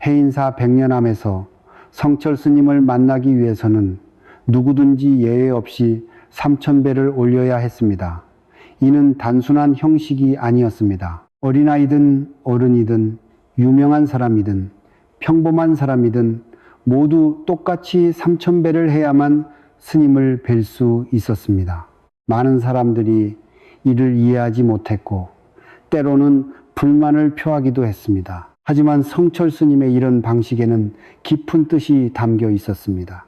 해인사 백년암에서 성철 스님을 만나기 위해서는 누구든지 예외 없이 3000배를 올려야 했습니다. 이는 단순한 형식이 아니었습니다. 어린아이든 어른이든 유명한 사람이든 평범한 사람이든 모두 똑같이 3000배를 해야만 스님을 뵐 수 있었습니다. 많은 사람들이 이를 이해하지 못했고 때로는 불만을 표하기도 했습니다. 하지만 성철 스님의 이런 방식에는 깊은 뜻이 담겨 있었습니다.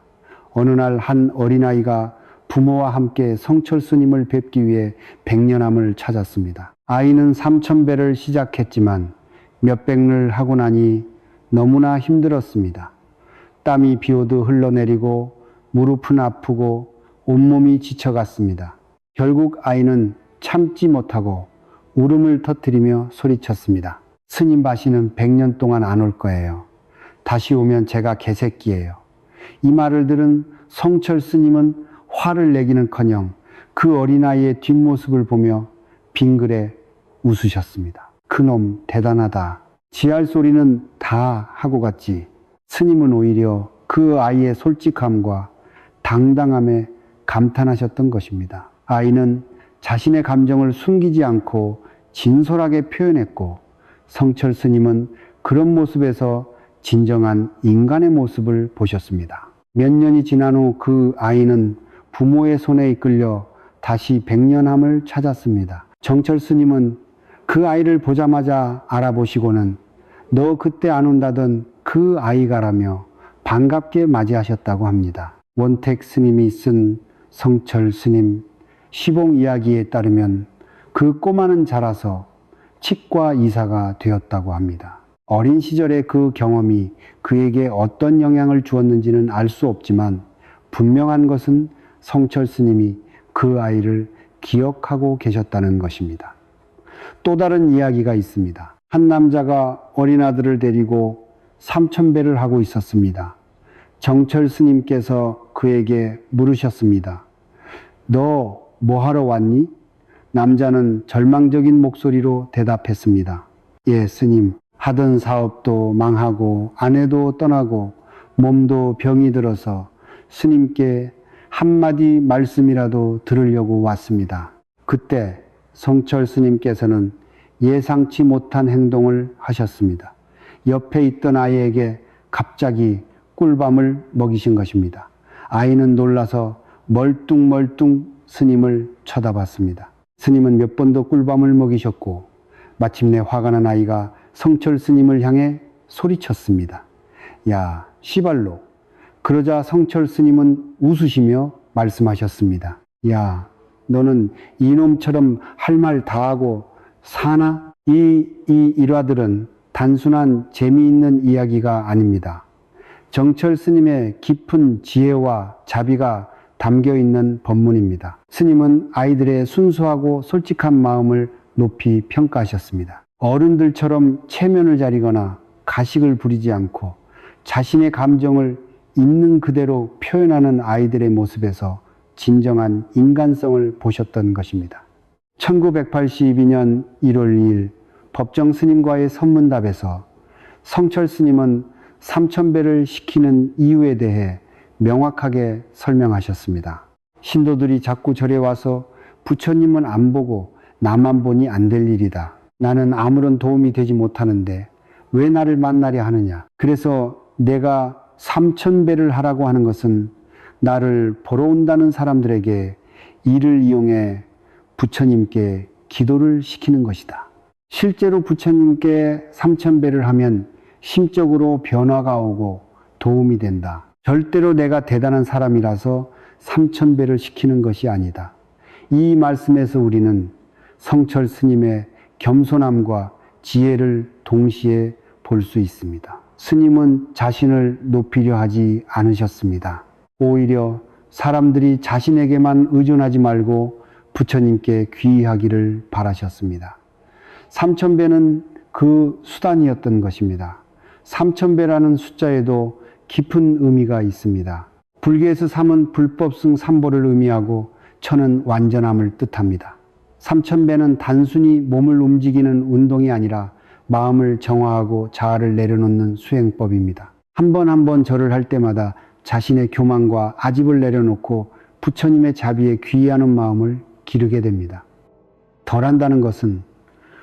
어느 날 한 어린아이가 부모와 함께 성철 스님을 뵙기 위해 백년암을 찾았습니다. 아이는 3000배를 시작했지만 몇백을 하고 나니 너무나 힘들었습니다. 땀이 비오듯 흘러내리고 무릎은 아프고 온몸이 지쳐갔습니다. 결국 아이는 참지 못하고 울음을 터뜨리며 소리쳤습니다. 스님 바시는 100년 동안 안 올 거예요. 다시 오면 제가 개새끼예요. 이 말을 들은 성철 스님은 화를 내기는커녕 그 어린아이의 뒷모습을 보며 빙그레 웃으셨습니다. 그놈 대단하다. 지할 소리는 다 하고 갔지. 스님은 오히려 그 아이의 솔직함과 당당함에 감탄하셨던 것입니다. 아이는 자신의 감정을 숨기지 않고 진솔하게 표현했고 성철 스님은 그런 모습에서 진정한 인간의 모습을 보셨습니다. 몇 년이 지난 후 그 아이는 부모의 손에 이끌려 다시 백년암을 찾았습니다. 정철 스님은 그 아이를 보자마자 알아보시고는 너 그때 안 온다던 그 아이가라며 반갑게 맞이하셨다고 합니다. 원택 스님이 쓴 성철 스님 시봉 이야기에 따르면 그 꼬마는 자라서 치과 의사가 되었다고 합니다. 어린 시절의 그 경험이 그에게 어떤 영향을 주었는지는 알 수 없지만 분명한 것은 성철 스님이 그 아이를 기억하고 계셨다는 것입니다. 또 다른 이야기가 있습니다. 한 남자가 어린 아들을 데리고 3000배를 하고 있었습니다. 정철 스님께서 그에게 물으셨습니다. 너 뭐 하러 왔니? 남자는 절망적인 목소리로 대답했습니다. 예, 스님. 하던 사업도 망하고 아내도 떠나고 몸도 병이 들어서 스님께 한마디 말씀이라도 들으려고 왔습니다. 그때 성철 스님께서는 예상치 못한 행동을 하셨습니다. 옆에 있던 아이에게 갑자기 꿀밤을 먹이신 것입니다. 아이는 놀라서 멀뚱멀뚱 스님을 쳐다봤습니다. 스님은 몇 번 더 꿀밤을 먹이셨고 마침내 화가 난 아이가 성철 스님을 향해 소리쳤습니다. 야, 시발로. 그러자 성철 스님은 웃으시며 말씀하셨습니다. 야, 너는 이놈처럼 할 말 다 하고 사나? 이 일화들은 단순한 재미있는 이야기가 아닙니다. 정철 스님의 깊은 지혜와 자비가 담겨 있는 법문입니다. 스님은 아이들의 순수하고 솔직한 마음을 높이 평가하셨습니다. 어른들처럼 체면을 자리거나 가식을 부리지 않고 자신의 감정을 있는 그대로 표현하는 아이들의 모습에서 진정한 인간성을 보셨던 것입니다. 1982년 1월 2일 법정 스님과의 선문답에서 성철 스님은 3000배를 시키는 이유에 대해 명확하게 설명하셨습니다. 신도들이 자꾸 절에 와서 부처님은 안 보고 나만 보니 안 될 일이다. 나는 아무런 도움이 되지 못하는데 왜 나를 만나려 하느냐. 그래서 내가 3000배를 하라고 하는 것은 나를 보러 온다는 사람들에게 이를 이용해 부처님께 기도를 시키는 것이다. 실제로 부처님께 3000배를 하면 심적으로 변화가 오고 도움이 된다. 절대로 내가 대단한 사람이라서 3000배를 시키는 것이 아니다. 이 말씀에서 우리는 성철 스님의 겸손함과 지혜를 동시에 볼 수 있습니다. 스님은 자신을 높이려 하지 않으셨습니다. 오히려 사람들이 자신에게만 의존하지 말고 부처님께 귀의하기를 바라셨습니다. 3000배는 그 수단이었던 것입니다. 3000배라는 숫자에도 깊은 의미가 있습니다. 불교에서 3은 불법승 3보를 의미하고 1000은 완전함을 뜻합니다. 3000배는 단순히 몸을 움직이는 운동이 아니라 마음을 정화하고 자아를 내려놓는 수행법입니다. 한 번 한 번 절을 할 때마다 자신의 교만과 아집을 내려놓고 부처님의 자비에 귀의하는 마음을 기르게 됩니다. 덜한다는 것은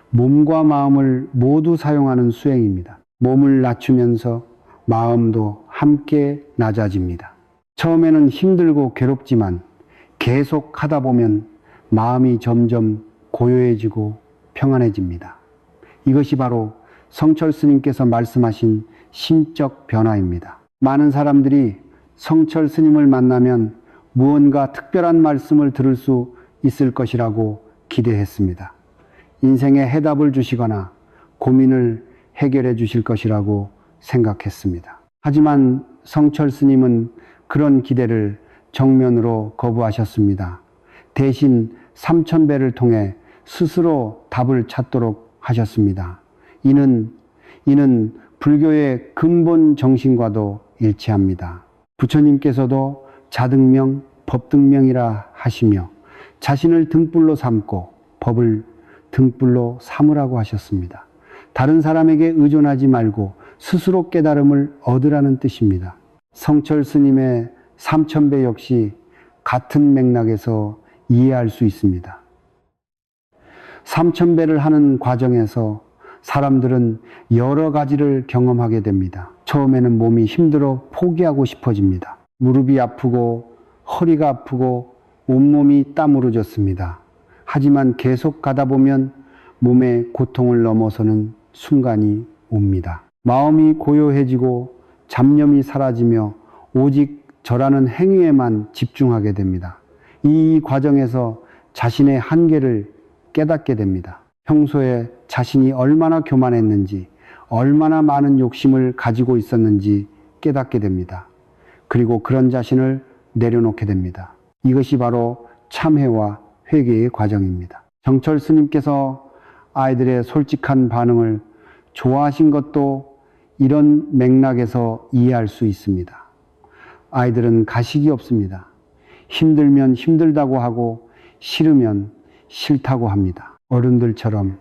몸과 마음을 모두 사용하는 수행입니다. 몸을 낮추면서 마음도 함께 낮아집니다. 처음에는 힘들고 괴롭지만 계속 하다 보면 마음이 점점 고요해지고 평안해집니다. 이것이 바로 성철 스님께서 말씀하신 심적 변화입니다. 많은 사람들이 성철 스님을 만나면 무언가 특별한 말씀을 들을 수 있을 것이라고 기대했습니다. 인생에 해답을 주시거나 고민을 해결해 주실 것이라고 생각했습니다. 하지만 성철 스님은 그런 기대를 정면으로 거부하셨습니다. 대신 삼천배를 통해 스스로 답을 찾도록 하셨습니다. 이는 불교의 근본 정신과도 일치합니다. 부처님께서도 자등명, 법등명이라 하시며 자신을 등불로 삼고 법을 등불로 삼으라고 하셨습니다. 다른 사람에게 의존하지 말고 스스로 깨달음을 얻으라는 뜻입니다. 성철 스님의 삼천배 역시 같은 맥락에서 이해할 수 있습니다. 삼천배를 하는 과정에서 사람들은 여러 가지를 경험하게 됩니다. 처음에는 몸이 힘들어 포기하고 싶어집니다. 무릎이 아프고 허리가 아프고 온몸이 땀으로 젖습니다. 하지만 계속 가다 보면 몸의 고통을 넘어서는 순간이 옵니다. 마음이 고요해지고 잡념이 사라지며 오직 저라는 행위에만 집중하게 됩니다. 이 과정에서 자신의 한계를 깨닫게 됩니다. 평소에 자신이 얼마나 교만했는지, 얼마나 많은 욕심을 가지고 있었는지 깨닫게 됩니다. 그리고 그런 자신을 내려놓게 됩니다. 이것이 바로 참회와 회개의 과정입니다. 정철 스님께서 아이들의 솔직한 반응을 좋아하신 것도 이런 맥락에서 이해할 수 있습니다. 아이들은 가식이 없습니다. 힘들면 힘들다고 하고 싫으면 싫다고 합니다. 어른들처럼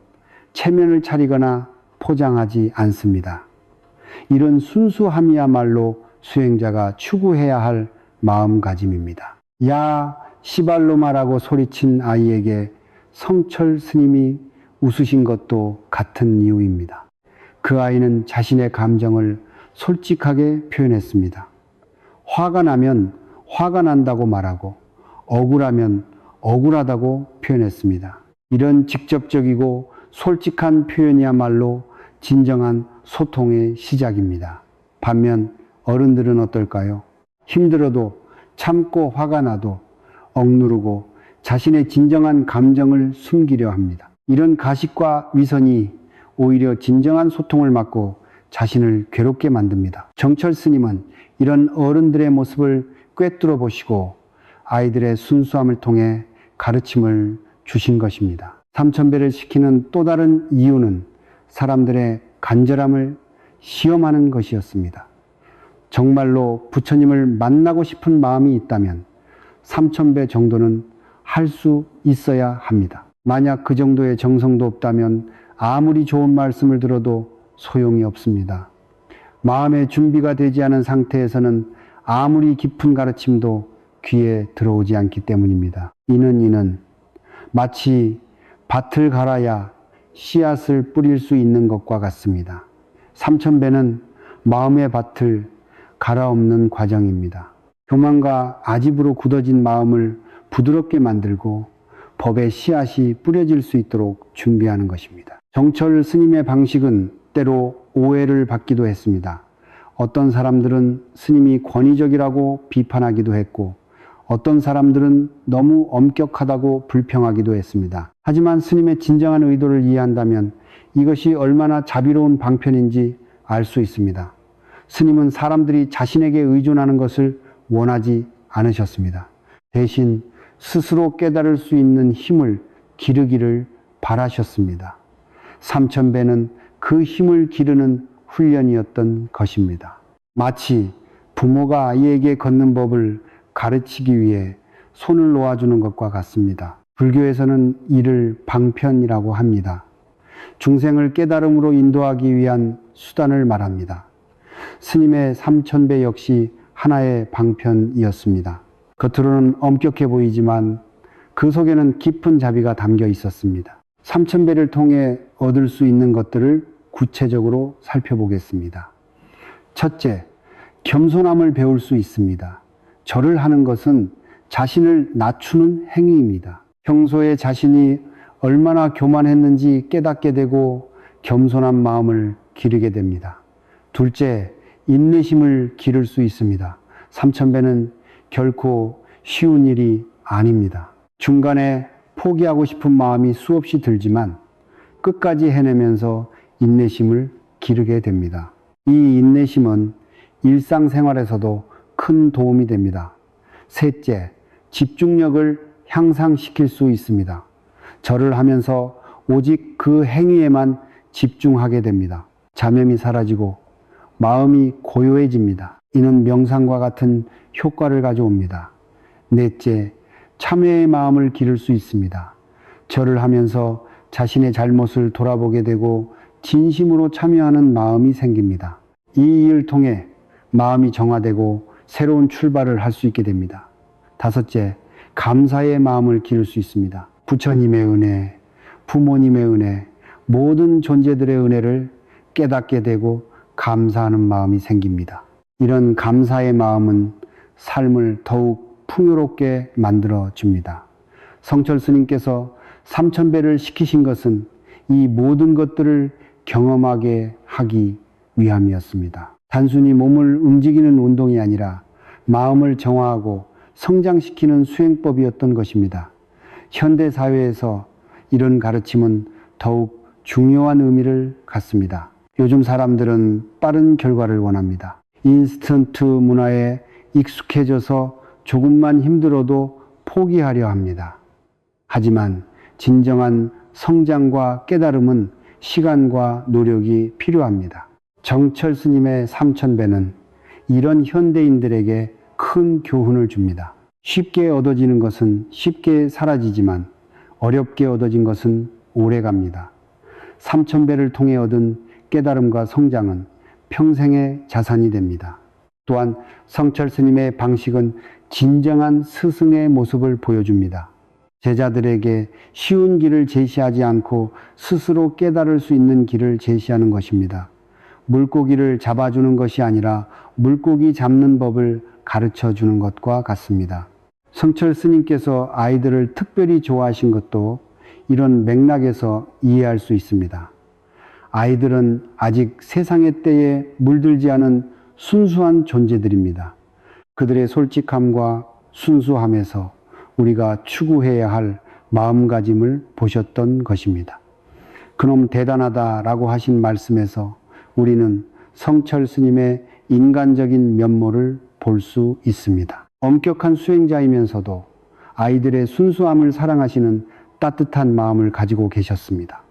체면을 차리거나 포장하지 않습니다. 이런 순수함이야말로 수행자가 추구해야 할 마음가짐입니다. 야 시발로마라고 소리친 아이에게 성철 스님이 웃으신 것도 같은 이유입니다. 그 아이는 자신의 감정을 솔직하게 표현했습니다. 화가 나면 화가 난다고 말하고 억울하면 억울하다고 표현했습니다. 이런 직접적이고 솔직한 표현이야말로 진정한 소통의 시작입니다. 반면 어른들은 어떨까요? 힘들어도 참고 화가 나도 억누르고 자신의 진정한 감정을 숨기려 합니다. 이런 가식과 위선이 오히려 진정한 소통을 막고 자신을 괴롭게 만듭니다. 정철 스님은 이런 어른들의 모습을 꿰뚫어 보시고 아이들의 순수함을 통해 가르침을 주신 것입니다. 삼천배를 시키는 또 다른 이유는 사람들의 간절함을 시험하는 것이었습니다. 정말로 부처님을 만나고 싶은 마음이 있다면 삼천배 정도는 할 수 있어야 합니다. 만약 그 정도의 정성도 없다면 아무리 좋은 말씀을 들어도 소용이 없습니다. 마음의 준비가 되지 않은 상태에서는 아무리 깊은 가르침도 귀에 들어오지 않기 때문입니다. 이는 마치 밭을 갈아야 씨앗을 뿌릴 수 있는 것과 같습니다. 삼천배는 마음의 밭을 갈아엎는 과정입니다. 교만과 아집으로 굳어진 마음을 부드럽게 만들고 법의 씨앗이 뿌려질 수 있도록 준비하는 것입니다. 정철 스님의 방식은 때로 오해를 받기도 했습니다. 어떤 사람들은 스님이 권위적이라고 비판하기도 했고 어떤 사람들은 너무 엄격하다고 불평하기도 했습니다. 하지만 스님의 진정한 의도를 이해한다면 이것이 얼마나 자비로운 방편인지 알 수 있습니다. 스님은 사람들이 자신에게 의존하는 것을 원하지 않으셨습니다. 대신 스스로 깨달을 수 있는 힘을 기르기를 바라셨습니다. 삼천배는 그 힘을 기르는 훈련이었던 것입니다. 마치 부모가 아이에게 걷는 법을 가르치기 위해 손을 놓아주는 것과 같습니다. 불교에서는 이를 방편이라고 합니다. 중생을 깨달음으로 인도하기 위한 수단을 말합니다. 스님의 삼천배 역시 하나의 방편이었습니다. 겉으로는 엄격해 보이지만 그 속에는 깊은 자비가 담겨 있었습니다. 삼천배를 통해 얻을 수 있는 것들을 구체적으로 살펴보겠습니다. 첫째, 겸손함을 배울 수 있습니다. 절을 하는 것은 자신을 낮추는 행위입니다. 평소에 자신이 얼마나 교만했는지 깨닫게 되고 겸손한 마음을 기르게 됩니다. 둘째, 인내심을 기를 수 있습니다. 삼천배는 결코 쉬운 일이 아닙니다. 중간에 포기하고 싶은 마음이 수없이 들지만 끝까지 해내면서 인내심을 기르게 됩니다. 이 인내심은 일상생활에서도 큰 도움이 됩니다. 셋째, 집중력을 향상시킬 수 있습니다. 절을 하면서 오직 그 행위에만 집중하게 됩니다. 잡념이 사라지고 마음이 고요해집니다. 이는 명상과 같은 효과를 가져옵니다. 넷째, 참회의 마음을 기를 수 있습니다. 절을 하면서 자신의 잘못을 돌아보게 되고 진심으로 참여하는 마음이 생깁니다. 이 일을 통해 마음이 정화되고 새로운 출발을 할 수 있게 됩니다. 다섯째, 감사의 마음을 기를 수 있습니다. 부처님의 은혜, 부모님의 은혜, 모든 존재들의 은혜를 깨닫게 되고 감사하는 마음이 생깁니다. 이런 감사의 마음은 삶을 더욱 풍요롭게 만들어 줍니다. 성철 스님께서 삼천배를 시키신 것은 이 모든 것들을 경험하게 하기 위함이었습니다. 단순히 몸을 움직이는 운동이 아니라 마음을 정화하고 성장시키는 수행법이었던 것입니다. 현대 사회에서 이런 가르침은 더욱 중요한 의미를 갖습니다. 요즘 사람들은 빠른 결과를 원합니다. 인스턴트 문화에 익숙해져서 조금만 힘들어도 포기하려 합니다. 하지만 진정한 성장과 깨달음은 시간과 노력이 필요합니다. 정철 스님의 삼천배는 이런 현대인들에게 큰 교훈을 줍니다. 쉽게 얻어지는 것은 쉽게 사라지지만 어렵게 얻어진 것은 오래 갑니다. 삼천배를 통해 얻은 깨달음과 성장은 평생의 자산이 됩니다. 또한 성철 스님의 방식은 진정한 스승의 모습을 보여줍니다. 제자들에게 쉬운 길을 제시하지 않고 스스로 깨달을 수 있는 길을 제시하는 것입니다. 물고기를 잡아주는 것이 아니라 물고기 잡는 법을 가르쳐 주는 것과 같습니다. 성철 스님께서 아이들을 특별히 좋아하신 것도 이런 맥락에서 이해할 수 있습니다. 아이들은 아직 세상의 때에 물들지 않은 순수한 존재들입니다. 그들의 솔직함과 순수함에서 우리가 추구해야 할 마음가짐을 보셨던 것입니다. 그놈 대단하다라고 하신 말씀에서 우리는 성철 스님의 인간적인 면모를 볼 수 있습니다. 엄격한 수행자이면서도 아이들의 순수함을 사랑하시는 따뜻한 마음을 가지고 계셨습니다.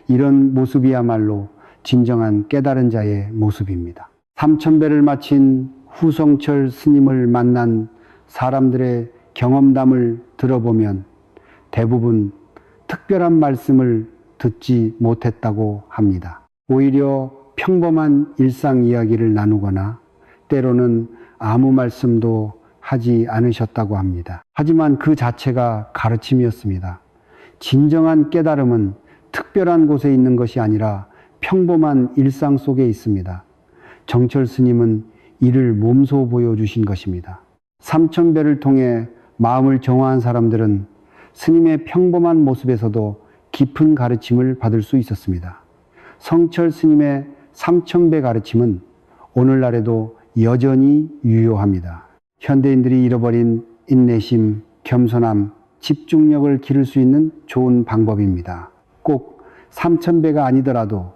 이런 모습이야말로 진정한 깨달은 자의 모습입니다. 삼천배를 마친 후성철 스님을 만난 사람들의 경험담을 들어보면 대부분 특별한 말씀을 듣지 못했다고 합니다. 오히려 평범한 일상 이야기를 나누거나 때로는 아무 말씀도 하지 않으셨다고 합니다. 하지만 그 자체가 가르침이었습니다. 진정한 깨달음은 특별한 곳에 있는 것이 아니라 평범한 일상 속에 있습니다. 정철 스님은 이를 몸소 보여주신 것입니다. 삼천배를 통해 마음을 정화한 사람들은 스님의 평범한 모습에서도 깊은 가르침을 받을 수 있었습니다. 성철 스님의 삼천배 가르침은 오늘날에도 여전히 유효합니다. 현대인들이 잃어버린 인내심, 겸손함, 집중력을 기를 수 있는 좋은 방법입니다. 꼭 삼천배가 아니더라도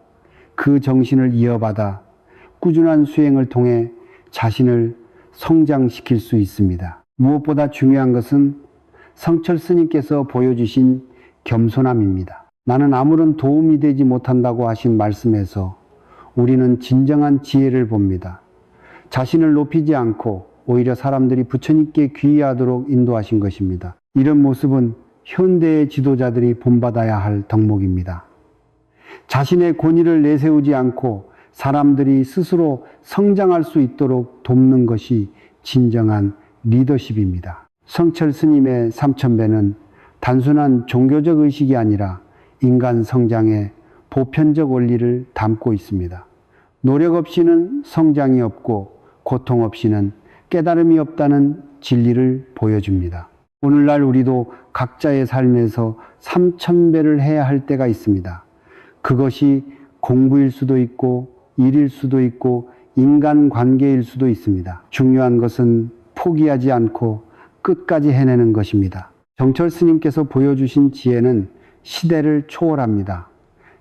그 정신을 이어받아 꾸준한 수행을 통해 자신을 성장시킬 수 있습니다. 무엇보다 중요한 것은 성철 스님께서 보여주신 겸손함입니다. 나는 아무런 도움이 되지 못한다고 하신 말씀에서 우리는 진정한 지혜를 봅니다. 자신을 높이지 않고 오히려 사람들이 부처님께 귀의하도록 인도하신 것입니다. 이런 모습은 현대의 지도자들이 본받아야 할 덕목입니다. 자신의 권위를 내세우지 않고 사람들이 스스로 성장할 수 있도록 돕는 것이 진정한 리더십입니다. 성철 스님의 삼천배는 단순한 종교적 의식이 아니라 인간 성장의 보편적 원리를 담고 있습니다. 노력 없이는 성장이 없고 고통 없이는 깨달음이 없다는 진리를 보여줍니다. 오늘날 우리도 각자의 삶에서 삼천배를 해야 할 때가 있습니다. 그것이 공부일 수도 있고 일일 수도 있고 인간관계일 수도 있습니다. 중요한 것은 포기하지 않고 끝까지 해내는 것입니다. 정철 스님께서 보여주신 지혜는 시대를 초월합니다.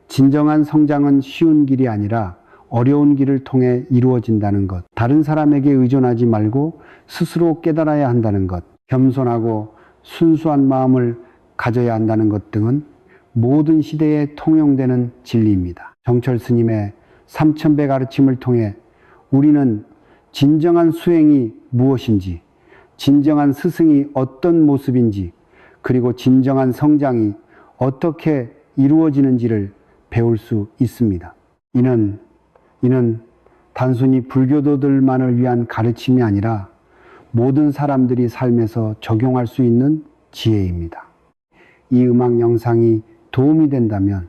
진정한 성장은 쉬운 길이 아니라 어려운 길을 통해 이루어진다는 것, 다른 사람에게 의존하지 말고 스스로 깨달아야 한다는 것, 겸손하고 순수한 마음을 가져야 한다는 것 등은 모든 시대에 통용되는 진리입니다. 정철 스님의 삼천배 가르침을 통해 우리는 진정한 수행이 무엇인지, 진정한 스승이 어떤 모습인지, 그리고 진정한 성장이 어떻게 이루어지는지를 배울 수 있습니다. 이는 단순히 불교도들만을 위한 가르침이 아니라 모든 사람들이 삶에서 적용할 수 있는 지혜입니다. 이 음악 영상이 도움이 된다면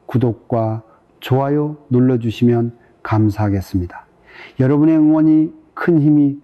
구독과 좋아요 눌러주시면 감사하겠습니다. 여러분의 응원이 큰 힘이